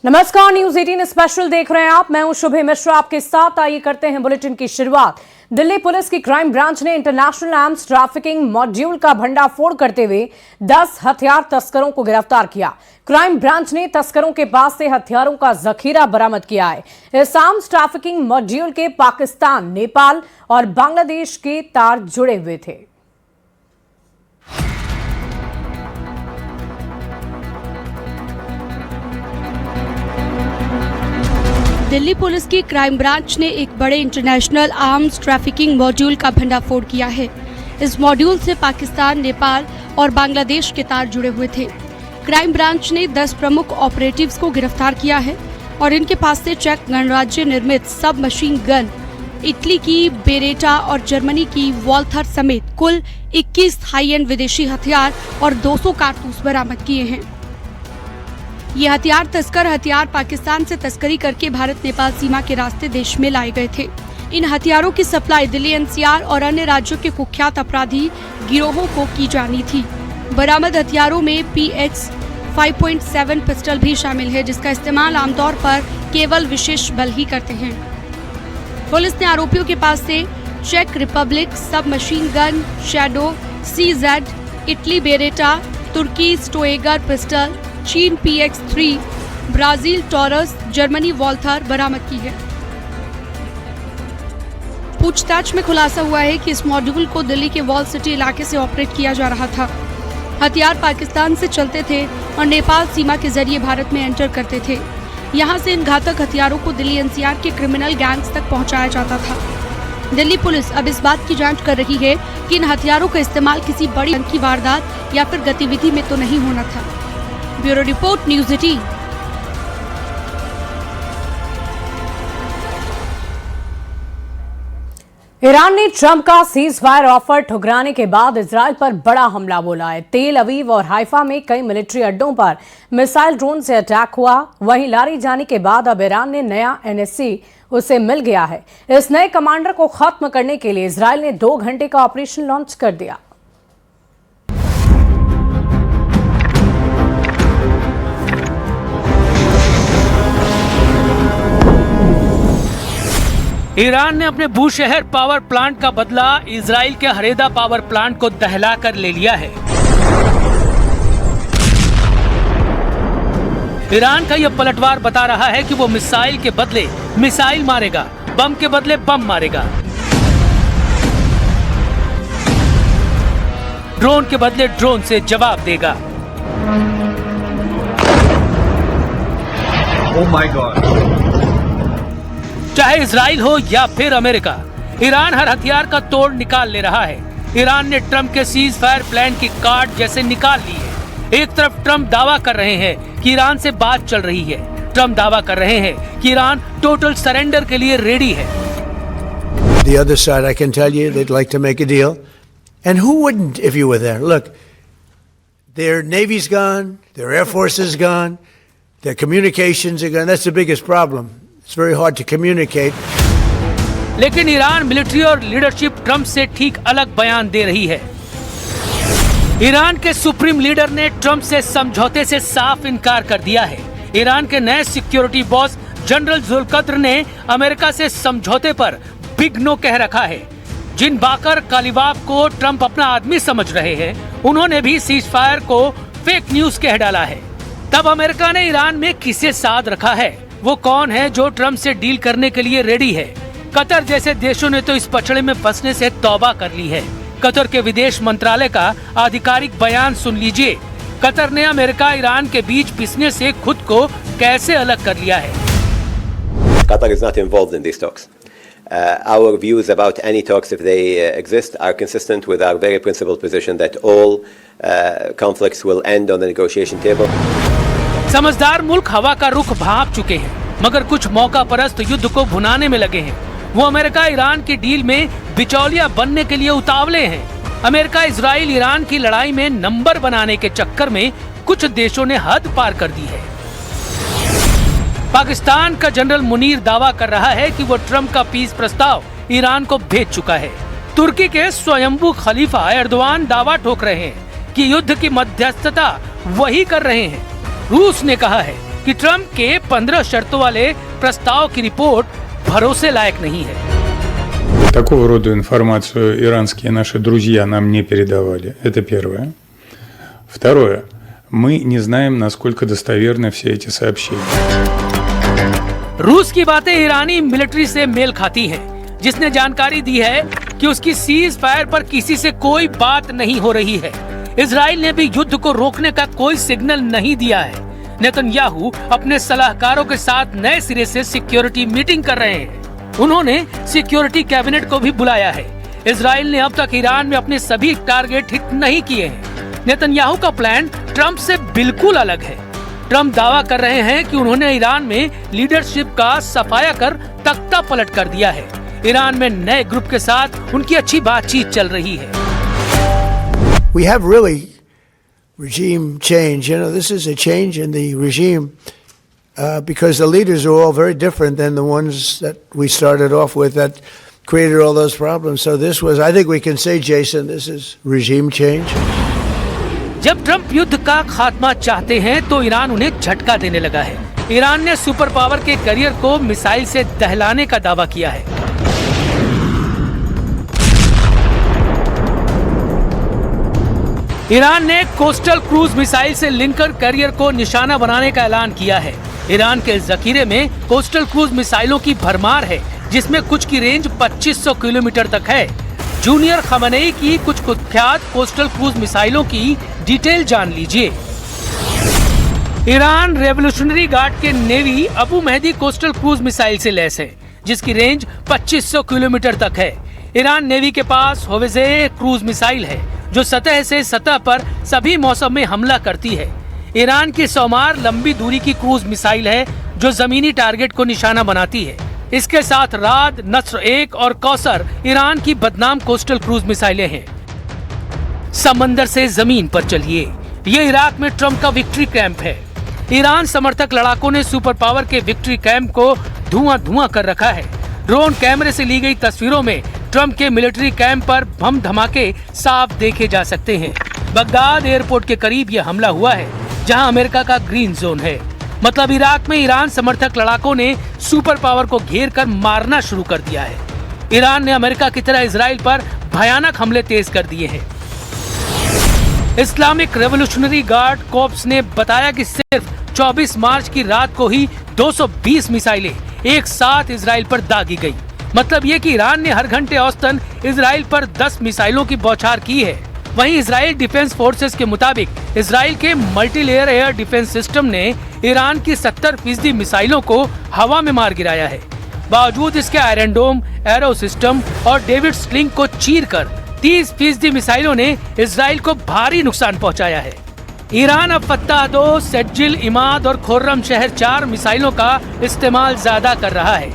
नमस्कार, news 18 special देख रहे हैं आप। मैं हूं शुभे मिश्रा आपके साथ। आइए करते हैं बुलेटिन की शुरुआत। दिल्ली पुलिस की क्राइम ब्रांच ने इंटरनेशनल आर्म्स ट्रैफिकिंग मॉड्यूल का भंडाफोड़ करते हुए 10 हथियार तस्करों को गिरफ्तार किया। क्राइम ब्रांच ने तस्करों के पास से हथियारों का जखीरा बरामद किया है। इस आर्म्स ट्रैफिकिंग मॉड्यूल के पाकिस्तान, नेपाल और बांग्लादेश के तार जुड़े हुए थे। दिल्ली पुलिस की क्राइम ब्रांच ने एक बड़े इंटरनेशनल आर्म्स ट्रैफिकिंग मॉड्यूल का भंडाफोड़ किया है। इस मॉड्यूल से पाकिस्तान, नेपाल और बांग्लादेश के तार जुड़े हुए थे। क्राइम ब्रांच ने 10 प्रमुख ऑपरेटिव्स को गिरफ्तार किया है और इनके पास से चेक गणराज्य निर्मित सब मशीन गन, इटली की बेरेटा और जर्मनी की वॉल्थर समेत कुल 21 हाई एंड विदेशी हथियार और 200 कारतूस बरामद किए हैं। ये हथियार तस्कर हथियार पाकिस्तान से तस्करी करके भारत नेपाल सीमा के रास्ते देश में लाए गए थे। इन हथियारों की सप्लाई दिल्ली एनसीआर और अन्य राज्यों के कुख्यात अपराधी गिरोहों को की जानी थी। बरामद हथियारों में PX 5.7 पिस्टल भी शामिल है, जिसका इस्तेमाल आमतौर पर केवल विशेष बल ही करते हैं। पुलिस ने आरोपियों के पास से चेक Republic sub machine gun, shadow CZ, Italy Beretta, तुर्की स्टोएगर पिस्टल, चीन PX3, Brazil taurus, Germany Walther बरामद की है। पूछताछ में खुलासा हुआ है कि इस मॉड्यूल को दिल्ली के वॉल सिटी इलाके से ऑपरेट किया जा रहा था। हथियार पाकिस्तान से चलते थे और नेपाल सीमा के जरिए भारत में एंटर करते थे। यहां से इन घातक हथियारों को दिल्ली एनसीआर के क्रिमिनल गैंग्स तक पहुंचाया जाता था। दिल्ली पुलिस अब इस बात की जांच कर रही है कि इन हथियारों का इस्तेमाल किसी बड़ी की वारदात या फिर गतिविधि में तो नहीं होना था। Bureau report, news 18। ईरान ने ट्रंप का सीज फायर ऑफर ठुकराने के बाद इजरायल पर बड़ा हमला बोला है। तेल अवीव और हाइफा में कई मिलिट्री अड्डों पर मिसाइल ड्रोन से अटैक हुआ। वहीं लारी जाने के बाद अब ईरान ने नया NSC उसे मिल गया है। इस नए कमांडर को खत्म करने के लिए इजरायल ने 2 घंटे का ऑपरेशन लॉन्च कर दिया। ईरान ने अपने बूशहर पावर प्लांट का बदला इजराइल के हरेदा पावर प्लांट को दहलाकर ले लिया है। ईरान का यह पलटवार बता रहा है कि वो मिसाइल के बदले मिसाइल मारेगा, बम के बदले बम मारेगा, ड्रोन के बदले ड्रोन से जवाब देगा। Oh my God. चाहे इजराइल हो या फिर अमेरिका, ईरान हर हथियार का तोड़ निकाल ले रहा है। ईरान ने ट्रंप के सीज फायर प्लान की कार्ड जैसे निकाल ली है। एक तरफ ट्रंप दावा कर रहे हैं कि ईरान से बात चल रही है। ट्रंप दावा कर रहे हैं कि ईरान टोटल सरेंडर के लिए रेडी है। The other side, I can tell you, they'd like to make a deal. And who wouldn't if you were there? Look, their Navy's gone, their Air Force is gone, their communications are gone. That's the biggest problem. It's very hard to communicate. लेकिन Iran military और leadership Trump से ठीक अलग बयान दे रही है। Iran के supreme leader ने ट्रंप से समझौते से साफ इनकार कर दिया है। ईरान के नए सिक्योरिटी बॉस जनरल जुल्कद्र ने अमेरिका से समझौते पर बिग नो कह रखा है। जिन बाकर कालिबाफ को ट्रंप अपना आदमी समझ रहे हैं, उन्होंने भी सीज फायर को फेक न्यूज कह डाला है। तब अमेरिका ने ईरान में किसे साथ रखा है? वो कौन है जो ट्रंप से डील करने के लिए रेडी है? कतर जैसे देशों ने तो इस पचड़े में फंसने से तौबा कर ली है। कतर के विदेश मंत्रालय का आधिकारिक बयान सुन लीजिए। कतर ने अमेरिका ईरान के बीच पिसने से खुद को कैसे अलग कर लिया है। Qatar is not involved in these talks. Our views about any talks, if they exist, are consistent with our very principled position that all conflicts will end on the negotiation table. समझदार मुल्क हवा का रुख भांप चुके हैं, मगर कुछ मौका परस्त युद्ध को भुनाने में लगे हैं। वो अमेरिका ईरान की डील में बिचौलिया बनने के लिए उतावले हैं। अमेरिका इजराइल ईरान की लड़ाई में नंबर बनाने के चक्कर में कुछ देशों ने हद पार कर दी है। पाकिस्तान का जनरल मुनीर दावा कर रहा है कि वो ट्रंप का पीस प्रस्ताव ईरान को भेज चुका है। तुर्की के स्वयंभू खलीफा एर्दोआन दावा ठोक रहे हैं कि युद्ध की मध्यस्थता वही कर रहे हैं। रूस ने कहा है कि ट्रम्प के 15 शर्तों वाले प्रस्ताव की रिपोर्ट भरोसे लायक नहीं है। Такого рода информацию иранские наши друзья нам не передавали. Это первое. Второе. Мы не знаем, насколько достоверны все эти сообщения. रूस की बातें ईरानी मिलिट्री से मेल खाती हैं, जिसने जानकारी दी है कि उसकी सीज फायर पर किसी से कोई बात नहीं हो रही है। इजराइल ने भी युद्ध को रोकने का कोई सिग्नल नहीं दिया है। नेतन्याहू अपने सलाहकारों के साथ नए सिरे से सिक्योरिटी मीटिंग कर रहे हैं। उन्होंने सिक्योरिटी कैबिनेट को भी बुलाया है। इजराइल ने अब तक ईरान में अपने सभी टारगेट हिट नहीं किए हैं। नेतन्याहू का प्लान ट्रम्प से बिल्कुल अलग है। ट्रम्प दावा कर रहे हैं कि उन्होंने ईरान में लीडरशिप का सफाया कर तख्ता पलट कर दिया है। ईरान में नए ग्रुप के साथ उनकी अच्छी बातचीत चल रही है। We have really regime change. You know, this is a change in the regime because the leaders are all very different than the ones that we started off with that created all those problems. So this was, I think we can say, Jason, this is regime change. जब Trump युद्ध का खात्मा चाहते हैं तो Iran उन्हें झटका देने लगा है। ईरान ने सुपर पावर के करियर को मिसाइल से दहलाने का दावा किया है। ईरान ने कोस्टल क्रूज मिसाइल से लिंकर करियर को निशाना बनाने का ऐलान किया है। ईरान के जखीरे में कोस्टल क्रूज मिसाइलों की भरमार है, जिसमें कुछ की रेंज 2500 किलोमीटर तक है। जूनियर खमनेई की कुछ कुख्यात कोस्टल क्रूज मिसाइलों की डिटेल जान लीजिए। ईरान रेवोल्यूशनरी गार्ड के navy Abu Mahdi coastal cruise missile से लैस है, जिसकी रेंज 2500 किलोमीटर तक है। ईरान नेवी के पास होवेजे क्रूज मिसाइल है, जो सतह से सतह पर सभी मौसम में हमला करती है। ईरान की सौमार लंबी दूरी की क्रूज मिसाइल है, जो जमीनी टारगेट को निशाना बनाती है। इसके साथ राद, नस्र 1 और कौसर ईरान की बदनाम कोस्टल क्रूज मिसाइलें हैं। समंदर से जमीन पर चलिए, ये इराक में ट्रम्प का विक्ट्री कैंप है। ईरान समर्थक लड़ाकों ने सुपर पावर के विक्ट्री कैंप को धुआं कर रखा है। ड्रोन कैमरे से ली गई तस्वीरों में ट्रम्प के मिलिट्री कैंप पर बम धमाके साफ देखे जा सकते हैं। बगदाद एयरपोर्ट के करीब यह हमला हुआ है, जहां अमेरिका का ग्रीन जोन है। मतलब इराक में ईरान समर्थक लड़ाकों ने सुपर पावर को घेर कर मारना शुरू कर दिया है। ईरान ने अमेरिका की तरह इजराइल पर भयानक हमले तेज कर दिए हैं। इस्लामिक रेवोल्यूशनरी गार्ड कोर्प्स ने बताया कि सिर्फ 24 मार्च की रात को ही 220 मिसाइलें एक साथ इजराइल पर दागी गई। मतलब ये कि ईरान ने हर घंटे औसतन इजराइल पर 10 मिसाइलों की बौछार की है। वहीं इजराइल डिफेंस फोर्सेस के मुताबिक इजराइल के मल्टीलेयर एयर डिफेंस सिस्टम ने ईरान की 70% मिसाइलों को हवा में मार गिराया है। बावजूद इसके आयरन डोम, एरो सिस्टम और डेविड स्लिंग को चीरकर 30% मिसाइलों ने इजराइल को भारी नुकसान पहुंचाया है। ईरान अब फत्ताह 2, सेज्जिल, इमाद और खुर्रम शहर 4 मिसाइलों का इस्तेमाल ज्यादा कर रहा है।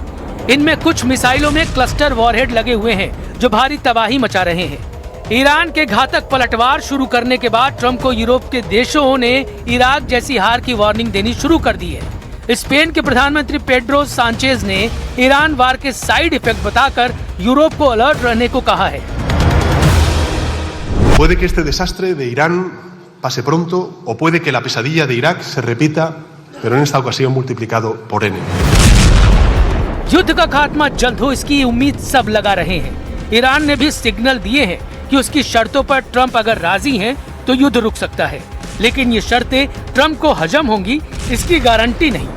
इनमें कुछ मिसाइलों में क्लस्टर वॉरहेड लगे हुए हैं, जो भारी तबाही मचा रहे हैं। ईरान के घातक पलटवार शुरू करने के बाद ट्रम्प को यूरोप के देशों ने इराक जैसी हार की वार्निंग देनी शुरू कर दी है। स्पेन के प्रधानमंत्री पेड्रो सांचेज ने ईरान वार के साइड इफेक्ट बताकर यूरोप को अलर्ट रहने को कहा है। Puede que este desastre de Irán pase pronto o puede que la pesadilla de Irak se repita, pero en esta ocasión multiplicado por n. युद्ध का खात्मा जल्द हो, इसकी उम्मीद सब लगा रहे हैं। ईरान ने भी सिग्नल दिए हैं कि उसकी शर्तों पर ट्रम्प अगर राजी हैं तो युद्ध रुक सकता है, लेकिन ये शर्तें ट्रम्प को हजम होंगी इसकी गारंटी नहीं।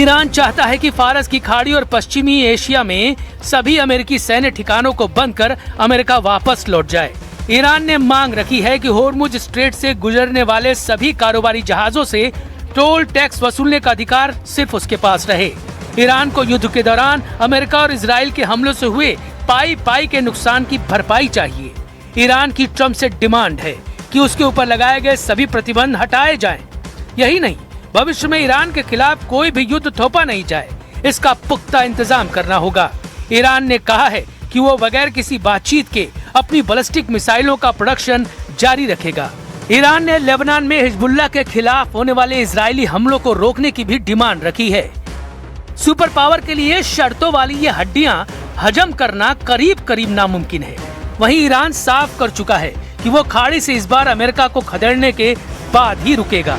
ईरान चाहता है कि फारस की खाड़ी और पश्चिमी एशिया में सभी अमेरिकी सैन्य ठिकानों को बंद कर अमेरिका वापस लौट जाए। ईरान ने मांग रखी है कि होर्मुज स्ट्रेट से गुजरने वाले सभी कारोबारी जहाजों से टोल टैक्स वसूलने का अधिकार सिर्फ उसके पास रहे। ईरान को युद्ध के दौरान अमेरिका और इजराइल के हमलों से हुए पाई के नुकसान की भरपाई चाहिए। ईरान की ट्रम्प से डिमांड है कि उसके ऊपर लगाए गए सभी प्रतिबंध हटाए जाएं। यही नहीं, भविष्य में ईरान के खिलाफ कोई भी युद्ध थोपा नहीं जाए, इसका पुख्ता इंतजाम करना होगा। ईरान ने कहा है कि वो बगैर किसी बातचीत के अपनी बैलिस्टिक मिसाइलों का प्रोडक्शन जारी रखेगा। ईरान ने लेबनान में हिजबुल्लाह के खिलाफ होने वाले इजरायली हमलों को रोकने की भी डिमांड रखी है। सुपर पावर के लिए शर्तों वाली ये हड्डियां हजम करना करीब नामुमकिन है। वहीं ईरान साफ कर चुका है कि वो खाड़ी से इस बार अमेरिका को खदेड़ने के बाद ही रुकेगा।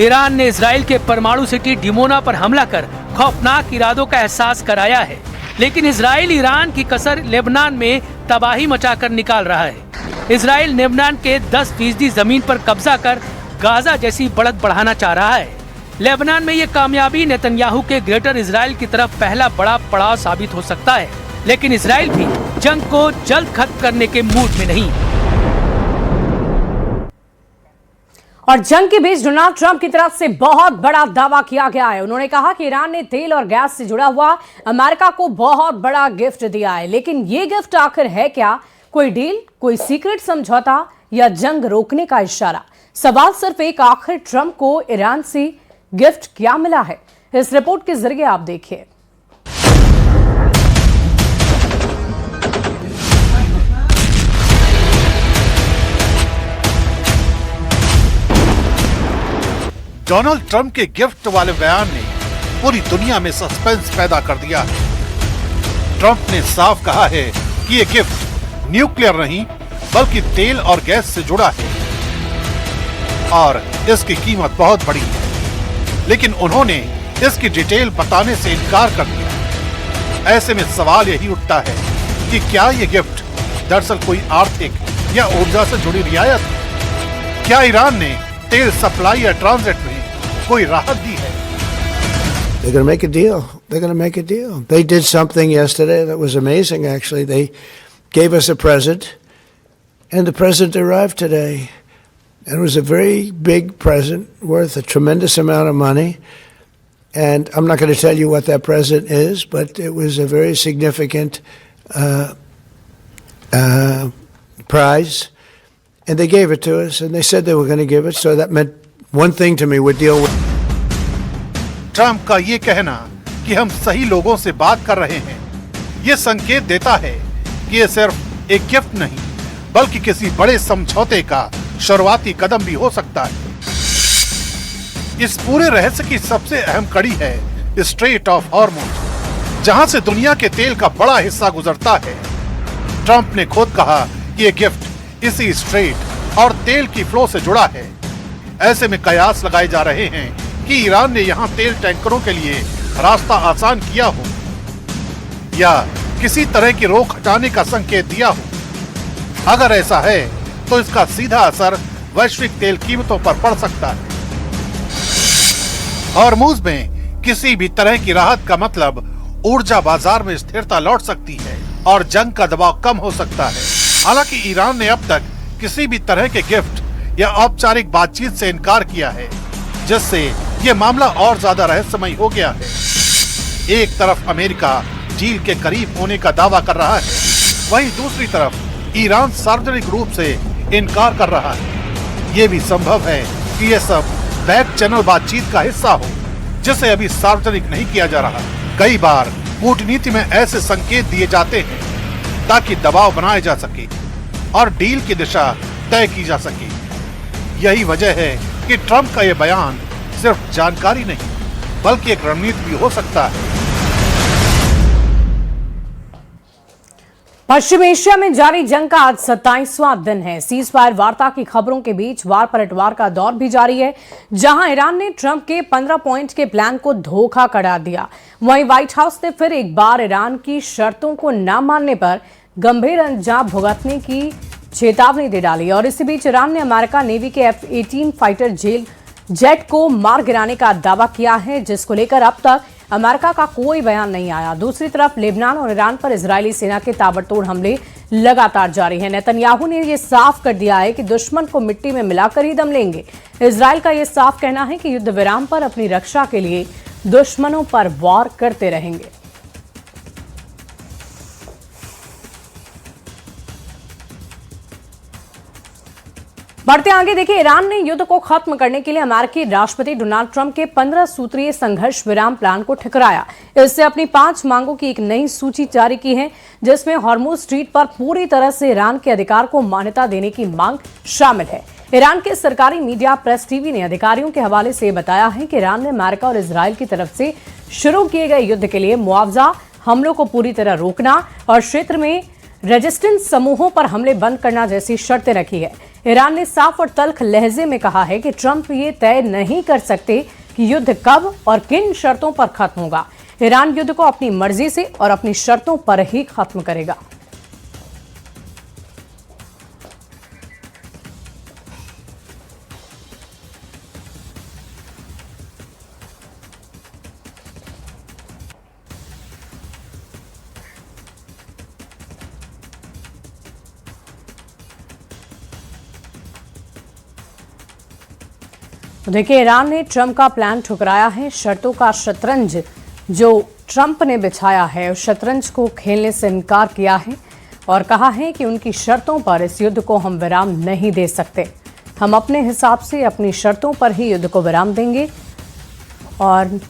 ईरान ने इजराइल के परमाणु सिटी डिमोना पर हमला कर खौफनाक इरादों का एहसास कराया है, लेकिन इजराइल ईरान की कसर लेबनान में तबाही मचाकर निकाल रहा है। इजराइल लेबनान के 10% जमीन पर कब्जा कर गाजा जैसी बढ़त बढ़ाना चाह रहा है। लेबनान में ये कामयाबी नेतन्याहू के ग्रेटर इजराइल की तरफ पहला बड़ा पड़ाव साबित हो सकता है, लेकिन इजराइल भी जंग को जल्द खत्म करने के मूड में नहीं। और जंग के बीच डोनाल्ड ट्रंप की तरफ से बहुत बड़ा दावा किया गया है। उन्होंने कहा कि ईरान ने तेल और गैस से जुड़ा हुआ अमेरिका को बहुत बड़ा गिफ्ट दिया है, लेकिन ये गिफ्ट आखिर है क्या? कोई डील, कोई सीक्रेट समझौता या जंग रोकने का इशारा? सवाल सिर्फ एक, आखिर ट्रंप को ईरान से गिफ्ट क्या मिला है? इस रिपोर्ट के जरिए आप देखिए। डोनाल्ड ट्रंप के गिफ्ट वाले बयान ने पूरी दुनिया में सस्पेंस पैदा कर दिया है। ट्रंप ने साफ कहा है कि ये गिफ्ट न्यूक्लियर नहीं बल्कि तेल और गैस से जुड़ा है और इसकी कीमत बहुत बड़ी है, लेकिन उन्होंने इसकी डिटेल बताने से इनकार कर दिया। ऐसे में सवाल यही उठता है कि क्या ये गिफ्ट दरअसल कोई आर्थिक या ऊर्जा से जुड़ी रियायत है? क्या ईरान ने तेल सप्लाई या ट्रांजिट में कोई राहत दी है? They're going to make a deal. They're going to make a deal. They did something yesterday that was amazing, actually. They gave us a present, and the present arrived today. And it was a very big present worth a tremendous amount of money. And I'm not going to tell you what that present is, but it was a very significant prize. And they gave it to us, and they said they were going to give it, so that meant one thing to me, we'd deal with. Trump का ये कहना कि हम सही लोगों से बात कर रहे हैं, ये संकेत देता है कि ये सिर्फ एक गिफ्ट नहीं बल्कि किसी बड़े समझौते का शुरुआती कदम भी हो सकता है। इस पूरे रहस्य की सबसे अहम कड़ी है स्ट्रेट ऑफ हॉर्मुज़, जहां से दुनिया के तेल का बड़ा हिस्सा गुजरता है। ट्रंप ने खुद कहा कि ये गिफ्ट इसी स्ट्रेट और तेल की फ्लो से जुड़ा है। ऐसे में कयास लगाए जा रहे हैं कि ईरान ने यहाँ तेल टैंकरों के लिए रास्ता आसान किया हो या किसी तरह की रोक हटाने का संकेत दिया हो। अगर ऐसा है तो इसका सीधा असर वैश्विक तेल कीमतों पर पड़ सकता है। हॉर्मुज़ में किसी भी तरह की राहत का मतलब ऊर्जा बाजार में स्थिरता लौट सकती है और जंग का दबाव कम हो सकता है। हालांकि ईरान ने अब तक किसी भी तरह के गिफ्ट या औपचारिक बातचीत से इनकार किया है, जिससे ये मामला और ज्यादा रहस्यमय हो गया है। एक तरफ अमेरिका डील के करीब होने का दावा कर रहा है, वहीं दूसरी तरफ ईरान सार्वजनिक रूप से इनकार कर रहा है। ये भी संभव है कि ये सब बैक चैनल बातचीत का हिस्सा हो, जिसे अभी सार्वजनिक नहीं किया जा रहा। कई बार कूटनीति में ऐसे संकेत दिए जाते हैं ताकि दबाव बनाया जा सके और डील की दिशा तय की जा सके। यही वजह है कि ट्रंप का यह बयान सिर्फ जानकारी नहीं बल्कि एक रणनीति भी हो सकता है। पश्चिम एशिया में जारी जंग का आज 27वां दिन है। सीज फायर वार्ता की खबरों के बीच वार पलटवार का दौर भी जारी है, जहां ईरान ने ट्रंप के 15 पॉइंट के प्लान को धोखा करार दिया। वहीं व्हाइट हाउस ने फिर एक बार ईरान की शर्तों को न मानने पर गंभीर अंजाम भुगतने की चेतावनी दे डाली। और इसी बीच ईरान ने अमेरिका नेवी के F-18 फाइटर जेट को मार गिराने का दावा किया है, जिसको लेकर अब तक अमेरिका का कोई बयान नहीं आया। दूसरी तरफ लेबनान और ईरान पर इजरायली सेना के ताबड़तोड़ हमले लगातार जारी हैं। नेतन्याहू ने यह साफ कर दिया है कि दुश्मन को मिट्टी में मिलाकर ही दम लेंगे। इजरायल का यह साफ कहना है कि युद्ध विराम पर अपनी रक्षा के लिए दुश्मनों पर वार करते रहेंगे। बढ़ते आगे देखिए, ईरान ने युद्ध को खत्म करने के लिए अमेरिकी राष्ट्रपति डोनाल्ड ट्रंप के 15 सूत्रीय संघर्ष विराम प्लान को ठुकराया। इससे अपनी 5 मांगों की एक नई सूची जारी की है, जिसमें हॉर्मुज़ स्ट्रीट पर पूरी तरह से ईरान के अधिकार को मान्यता देने की मांग शामिल है। ईरान के सरकारी मीडिया प्रेस टीवी ने अधिकारियों के हवाले से बताया है कि ईरान ने अमेरिका और इजराइल की तरफ से शुरू किए गए युद्ध के लिए मुआवजा, हमलों को पूरी तरह रोकना और क्षेत्र में रेजिस्टेंस समूहों पर हमले बंद करना जैसी शर्तें रखी है। ईरान ने साफ और तल्ख लहजे में कहा है कि ट्रंप ये तय नहीं कर सकते कि युद्ध कब और किन शर्तों पर खत्म होगा। ईरान युद्ध को अपनी मर्जी से और अपनी शर्तों पर ही खत्म करेगा। तो देखिए, ईरान ने ट्रंप का प्लान ठुकराया है। शर्तों का शतरंज जो ट्रंप ने बिछाया है उस शतरंज को खेलने से इनकार किया है और कहा है कि उनकी शर्तों पर इस युद्ध को हम विराम नहीं दे सकते। हम अपने हिसाब से अपनी शर्तों पर ही युद्ध को विराम देंगे। और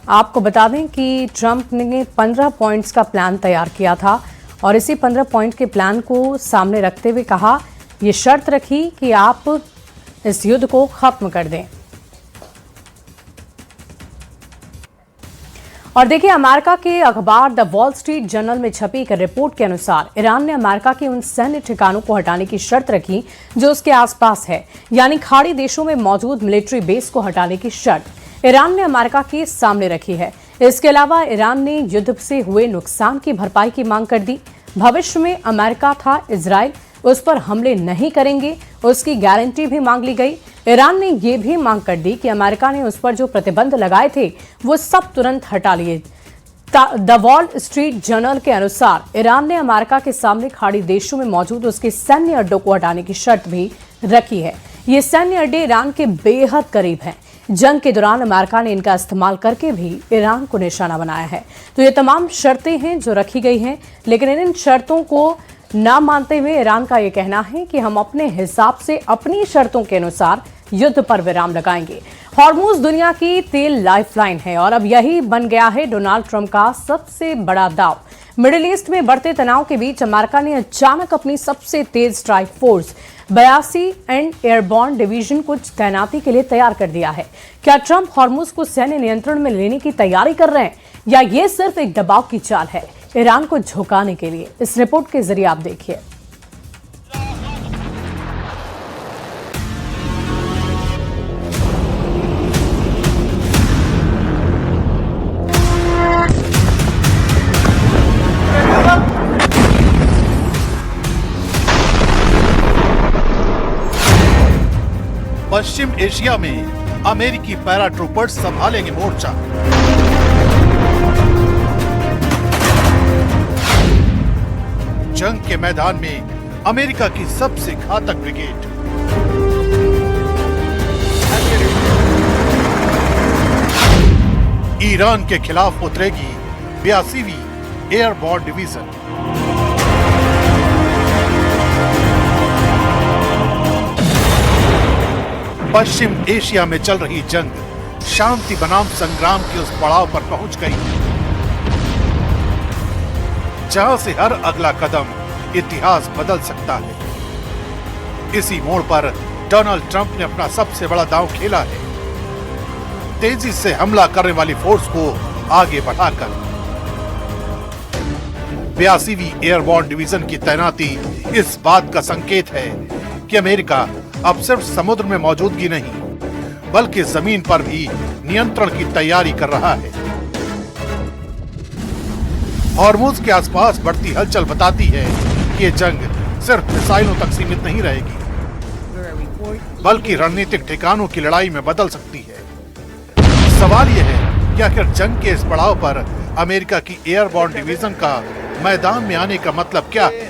आपको बता दें कि ट्रंप ने 15 पॉइंट्स का प्लान तैयार किया था और इसी 15 पॉइंट के प्लान को सामने रखते हुए कहा, ये शर्त रखी कि आप इस युद्ध को खत्म कर दें। और देखिए, अमेरिका के अखबार द वॉल स्ट्रीट जर्नल में छपी एक रिपोर्ट के अनुसार ईरान ने अमेरिका के उन सैन्य ठिकानों को हटाने की शर्त रखी जो उसके आसपास है, यानी खाड़ी देशों में मौजूद मिलिट्री बेस को हटाने की शर्त ईरान ने अमेरिका के सामने रखी है। इसके अलावा ईरान ने युद्ध से हुए नुकसान की भरपाई की मांग कर दी। भविष्य में अमेरिका था इजराइल उस पर हमले नहीं करेंगे, उसकी गारंटी भी मांग ली गई। ईरान ने यह भी मांग कर दी कि अमेरिका ने उस पर जो प्रतिबंध लगाए थे वो सब तुरंत हटा लिए। द वॉल स्ट्रीट जर्नल के अनुसार ईरान ने अमेरिका के सामने खाड़ी देशों में मौजूद उसके सैन्य अड्डों को हटाने की शर्त भी रखी है। ये सैन्य अड्डे ईरान के बेहद करीब हैं। जंग के दौरान अमेरिका ने इनका इस्तेमाल करके भी ईरान को निशाना बनाया है। तो ये तमाम शर्तें हैं जो रखी गई हैं, लेकिन इन शर्तों को ना मानते हुए ईरान का यह कहना है कि हम अपने हिसाब से अपनी शर्तों के अनुसार युद्ध पर विराम लगाएंगे। हॉर्मुज दुनिया की तेल लाइफलाइन है और अब यही बन गया है डोनाल्ड ट्रंप का सबसे बड़ा दांव। मिडिल ईस्ट में बढ़ते तनाव के बीच अमेरिका ने अचानक अपनी सबसे तेज स्ट्राइक फोर्स 82 एंड एयरबॉर्न डिवीजन को तैनाती के लिए तैयार कर दिया है। क्या ट्रंप हॉर्मुज को सैन्य नियंत्रण में लेने की तैयारी कर रहे हैं या ये सिर्फ एक दबाव की चाल है ईरान को झुकाने के लिए? इस रिपोर्ट के जरिए आप देखिए। पश्चिम एशिया में अमेरिकी पैराट्रूपर्स संभालेंगे मोर्चा। जंग के मैदान में अमेरिका की सबसे घातक ब्रिगेड। ईरान के खिलाफ उतरेगी 82वीं एयरबॉर्न डिवीजन। पश्चिम एशिया में चल रही जंग शांति बनाम संग्राम के उस पड़ाव पर पहुंच गई जहां से हर अगला कदम इतिहास बदल सकता है। इसी मोड़ पर डोनाल्ड ट्रंप ने अपना सबसे बड़ा दांव खेला है, तेजी से हमला करने वाली फोर्स को आगे बढ़ाकर। 82वीं एयरबॉर्न डिवीजन की तैनाती इस बात का संकेत है कि अमेरिका अब सिर्फ समुद्र में मौजूदगी नहीं बल्कि जमीन पर भी नियंत्रण की तैयारी कर रहा है। हॉर्मुज के आसपास बढ़ती हलचल बताती है कि ये जंग सिर्फ मिसाइलों तक सीमित नहीं रहेगी बल्कि रणनीतिक ठिकानों की लड़ाई में बदल सकती है। सवाल यह है कि आखिर जंग के इस पड़ाव पर अमेरिका की एयरबॉर्न डिवीजन का मैदान में आने का मतलब क्या है?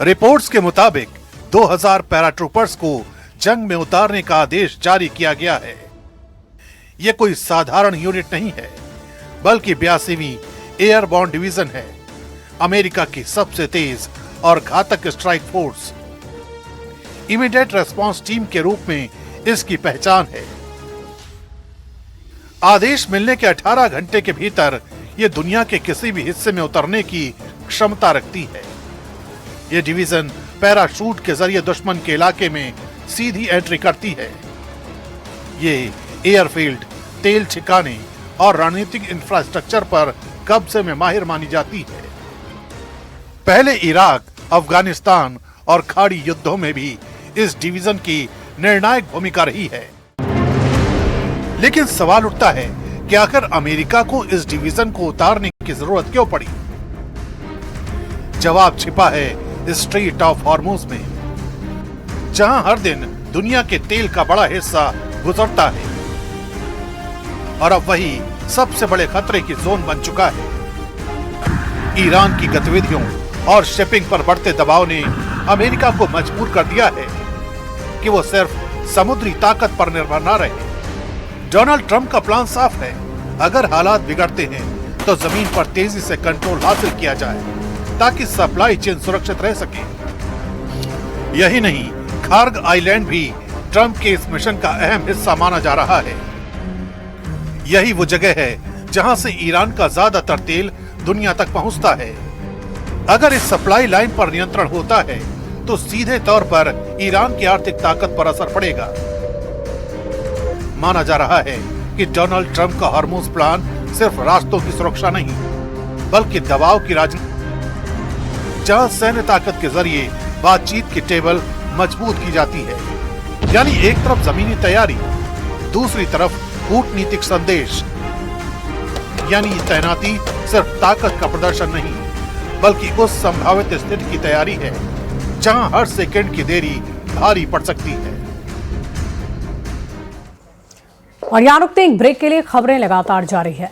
रिपोर्ट्स के मुताबिक 2000 पैराट्रूपर्स को जंग में उतारने का आदेश जारी किया गया है। यह कोई साधारण यूनिट नहीं है बल्कि 82वीं एयरबॉर्न डिवीजन है, अमेरिका की सबसे तेज और घातक strike force. Immediate response team के रूप में इसकी पहचान है। आदेश मिलने के 18 घंटे के भीतर यह दुनिया के किसी भी हिस्से में उतरने की क्षमता रखती है। यह डिवीजन पैराशूट के जरिए दुश्मन के इलाके में सीधी एंट्री करती है। ये एयरफील्ड, तेल ठिकाने और रणनीतिक इंफ्रास्ट्रक्चर पर कब्जे में माहिर मानी जाती है। पहले इराक, अफगानिस्तान और खाड़ी युद्धों में भी इस डिवीजन की निर्णायक भूमिका रही है। लेकिन सवाल उठता है कि आखिर अमेरिका को इस डिवीजन को उतारने की जरूरत क्यों पड़ी? जवाब छिपा है स्ट्रेट ऑफ हॉर्मुज में, जहां हर दिन दुनिया के तेल का बड़ा हिस्सा गुजरता है और अब वही सबसे बड़े खतरे की जोन बन चुका है। ईरान की गतिविधियों और शिपिंग पर बढ़ते दबाव ने अमेरिका को मजबूर कर दिया है कि वो सिर्फ समुद्री ताकत पर निर्भर न रहे। डोनाल्ड ट्रंप का प्लान साफ है, अगर हालात बिगड़ते हैं तो जमीन पर तेजी से कंट्रोल हासिल किया जाए ताकि सप्लाई चेन सुरक्षित रह सके। यही नहीं, खार्ग आइलैंड भी ट्रंप के इस मिशन का अहम हिस्सा माना जा रहा है। यही वो जगह है जहां से ईरान का ज्यादातर तेल दुनिया तक पहुंचता है। अगर इस सप्लाई लाइन पर नियंत्रण होता है तो सीधे तौर पर ईरान की आर्थिक ताकत पर असर पड़ेगा। माना जा रहा है कि डोनाल्ड ट्रंप का हॉर्मुज प्लान सिर्फ रास्तों की सुरक्षा नहीं, बल्कि दबाव की राजनीति, जहां सैन्य ताकत के जरिए बातचीत की टेबल मजबूत की जाती है। यानी एक तरफ जमीनी तैयारी, दूसरी तरफ कूटनीतिक संदेश। यानी तैनाती सिर्फ ताकत का प्रदर्शन नहीं, बल्कि उस संभावित स्थिति की तैयारी है जहां हर सेकंड की देरी भारी पड़ सकती है। और यहाँ रुकते हैं, एक ब्रेक के लिए। खबरें लगातार जारी है।